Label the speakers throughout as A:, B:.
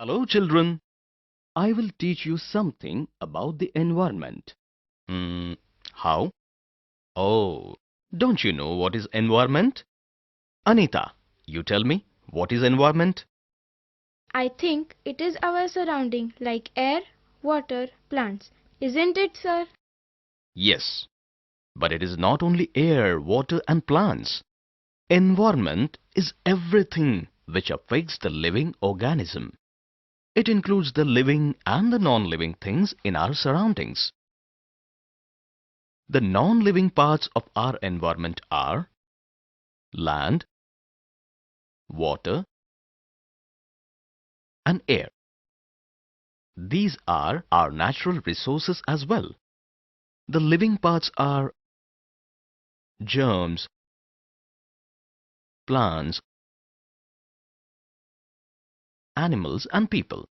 A: Hello, children. I will teach you something about the environment. How? Oh, don't you know what is environment? Anita, you tell me, what is environment?
B: I think it is our surrounding like air, water, plants. Isn't it, sir?
A: Yes, but it is not only air, water and plants. Environment is everything which affects the living organism. It includes the living and the non-living things in our surroundings. The non-living parts of our environment are land, water, and air. These are our natural resources as well. The living parts are germs, plants, animals and people.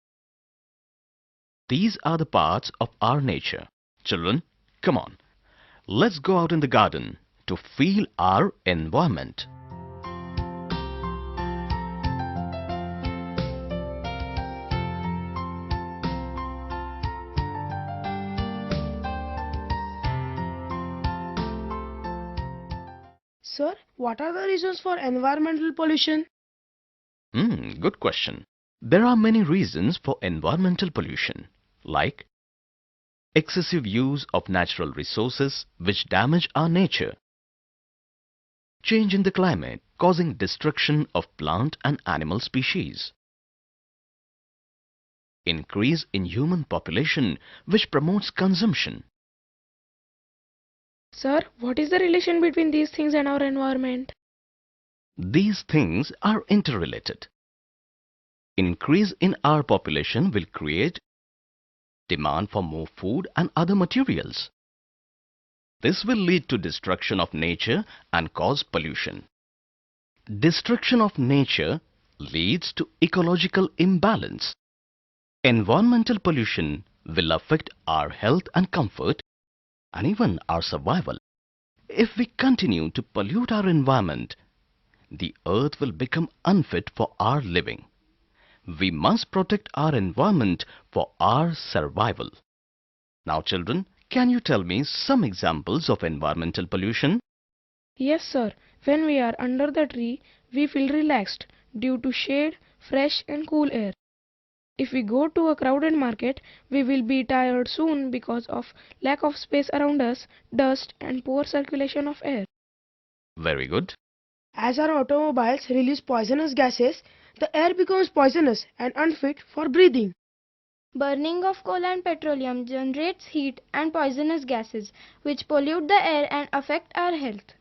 A: These are the parts of our nature. Children, come on, let's go out in the garden to feel our environment.
C: Sir, what are the reasons for environmental pollution?
A: Good question. There are many reasons for environmental pollution, like excessive use of natural resources which damage our nature, change in the climate causing destruction of plant and animal species, increase in human population which promotes consumption.
C: Sir, what is the relation between these things and our environment?
A: These things are interrelated. Increase in our population will create demand for more food and other materials. This will lead to destruction of nature and cause pollution. Destruction of nature leads to ecological imbalance. Environmental pollution will affect our health and comfort and even our survival. If we continue to pollute our environment, the earth will become unfit for our living. We must protect our environment for our survival. Now children, can you tell me some examples of environmental pollution?
C: Yes, sir. When we are under the tree, we feel relaxed due to shade, fresh and cool air. If we go to a crowded market, we will be tired soon because of lack of space around us, dust and poor circulation of air.
A: Very good.
C: As our automobiles release poisonous gases, the air becomes poisonous and unfit for breathing.
B: Burning of coal and petroleum generates heat and poisonous gases which pollute the air and affect our health.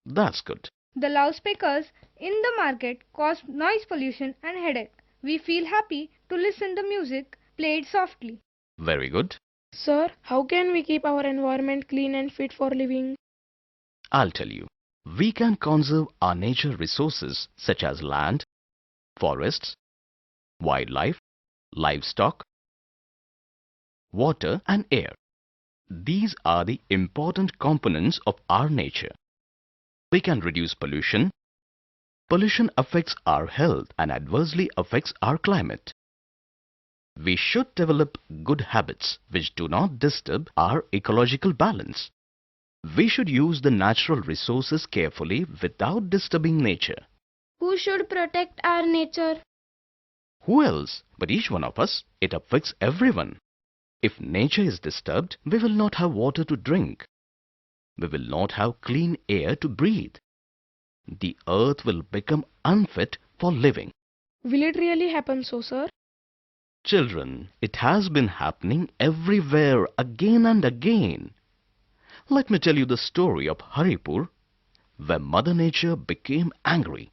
A: That's good.
D: The loudspeakers in the market cause noise pollution and headache. We feel happy to listen to music played softly.
A: Very good.
C: Sir, how can we keep our environment clean and fit for living?
A: I'll tell you. We can conserve our nature resources such as land, forests, wildlife, livestock, water and air. These are the important components of our nature. We can reduce pollution. Pollution affects our health and adversely affects our climate. We should develop good habits which do not disturb our ecological balance. We should use the natural resources carefully without disturbing nature.
B: Who should protect our nature?
A: Who else but each one of us? It affects everyone. If nature is disturbed, we will not have water to drink. We will not have clean air to breathe. The earth will become unfit for living.
C: Will it really happen so, sir?
A: Children, it has been happening everywhere again and again. Let me tell you the story of Haripur, where Mother Nature became angry.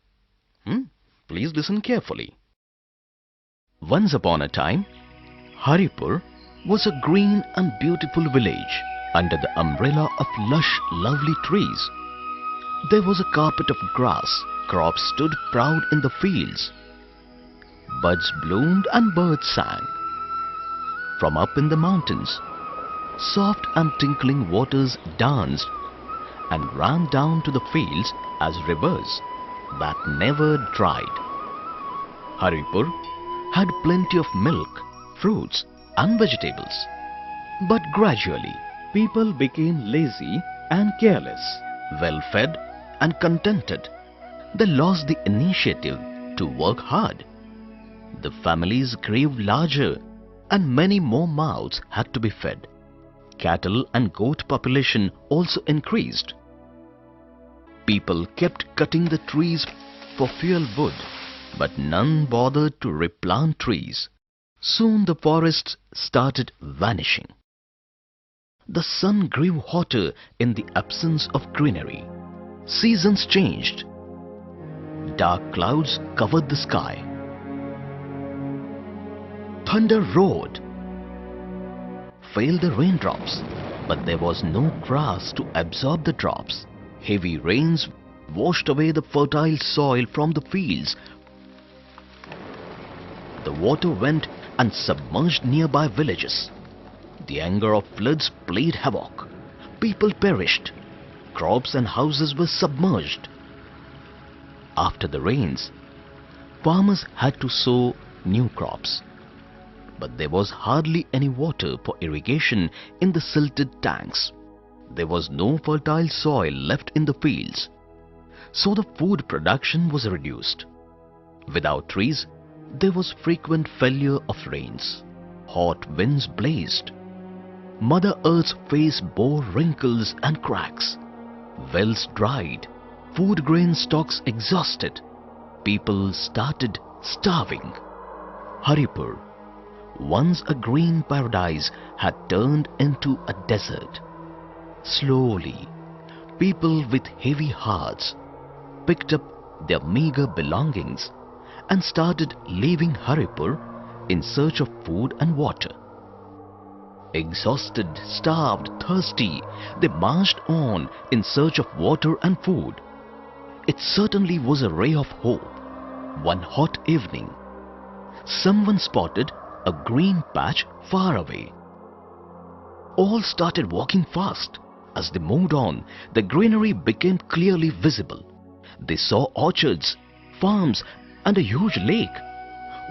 A: Please listen carefully. Once upon a time, Haripur was a green and beautiful village under the umbrella of lush, lovely trees. There was a carpet of grass, crops stood proud in the fields. Buds bloomed and birds sang. From up in the mountains, soft and tinkling waters danced and ran down to the fields as rivers that never dried. Haripur had plenty of milk, fruits and vegetables. But gradually, people became lazy and careless, well-fed and contented. They lost the initiative to work hard. The families grew larger and many more mouths had to be fed. Cattle and goat population also increased. People kept cutting the trees for fuel wood, but none bothered to replant trees. Soon the forests started vanishing. The sun grew hotter in the absence of greenery. Seasons changed. Dark clouds covered the sky. Thunder roared. Fell the raindrops, but there was no grass to absorb the drops. Heavy rains washed away the fertile soil from the fields. The water went and submerged nearby villages. The anger of floods played havoc. People perished. Crops and houses were submerged. After the rains, farmers had to sow new crops. But there was hardly any water for irrigation in the silted tanks. There was no fertile soil left in the fields. So the food production was reduced. Without trees, there was frequent failure of rains. Hot winds blazed. Mother Earth's face bore wrinkles and cracks. Wells dried. Food grain stocks exhausted. People started starving. Haripur, once a green paradise, had turned into a desert. Slowly, people with heavy hearts picked up their meager belongings and started leaving Haripur in search of food and water. Exhausted, starved, thirsty, they marched on in search of water and food. It certainly was a ray of hope. One hot evening, someone spotted a green patch far away. All started walking fast. As they moved on, the greenery became clearly visible. They saw orchards, farms and a huge lake.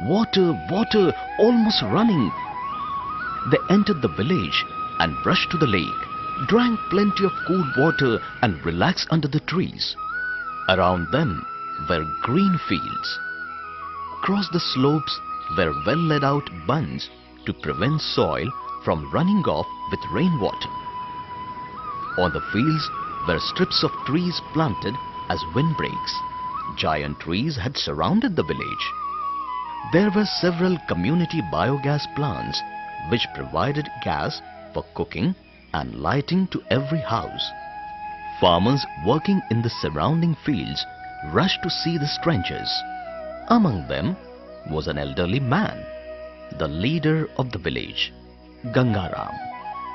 A: Water, water, almost running. They entered the village and rushed to the lake, drank plenty of cool water and relaxed under the trees. Around them were green fields. Across the slopes were well laid out bunds to prevent soil from running off with rainwater. On the fields were strips of trees planted as windbreaks. Giant trees had surrounded the village. There were several community biogas plants which provided gas for cooking and lighting to every house. Farmers working in the surrounding fields rushed to see the strangers. Among them was an elderly man, the leader of the village, Gangaram.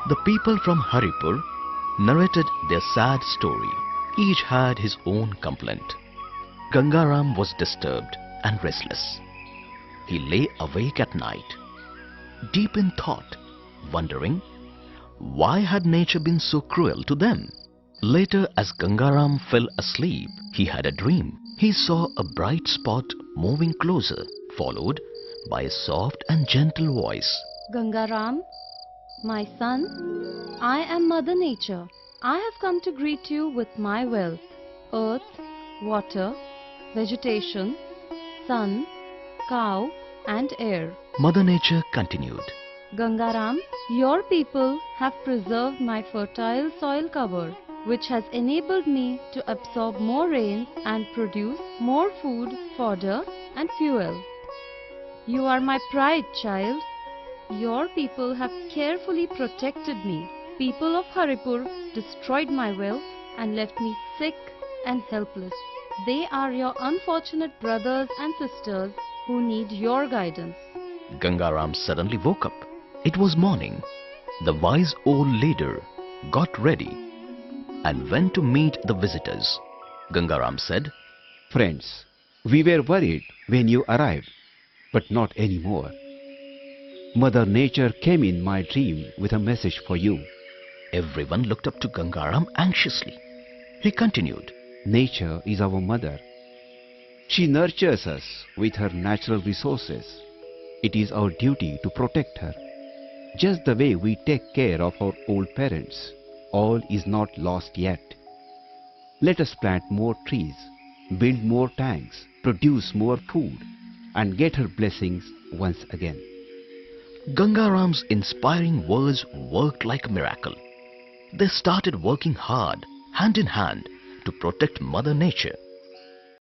A: The people from Haripur narrated their sad story. Each had his own complaint. Gangaram was disturbed and restless. He lay awake at night, deep in thought, wondering why had nature been so cruel to them. Later, as Gangaram fell asleep, he had a dream. He saw a bright spot moving closer, followed by a soft and gentle voice.
E: Gangaram, my son, I am Mother Nature. I have come to greet you with my wealth: earth, water, vegetation, sun, cow and air.
A: Mother Nature continued.
E: Gangaram, your people have preserved my fertile soil cover, which has enabled me to absorb more rains and produce more food, fodder and fuel. You are my pride, child. Your people have carefully protected me. People of Haripur destroyed my wealth and left me sick and helpless. They are your unfortunate brothers and sisters who need your guidance.
A: Gangaram suddenly woke up. It was morning. The wise old leader got ready and went to meet the visitors. Gangaram said,
F: Friends, we were worried when you arrived, but not anymore. Mother Nature came in my dream with a message for you.
A: Everyone looked up to Gangaram anxiously. He continued,
F: Nature is our mother. She nurtures us with her natural resources. It is our duty to protect her. Just the way we take care of our old parents, all is not lost yet. Let us plant more trees, build more tanks, produce more food, and get her blessings once again.
A: Gangaram's inspiring words worked like a miracle. They started working hard, hand in hand, to protect Mother Nature.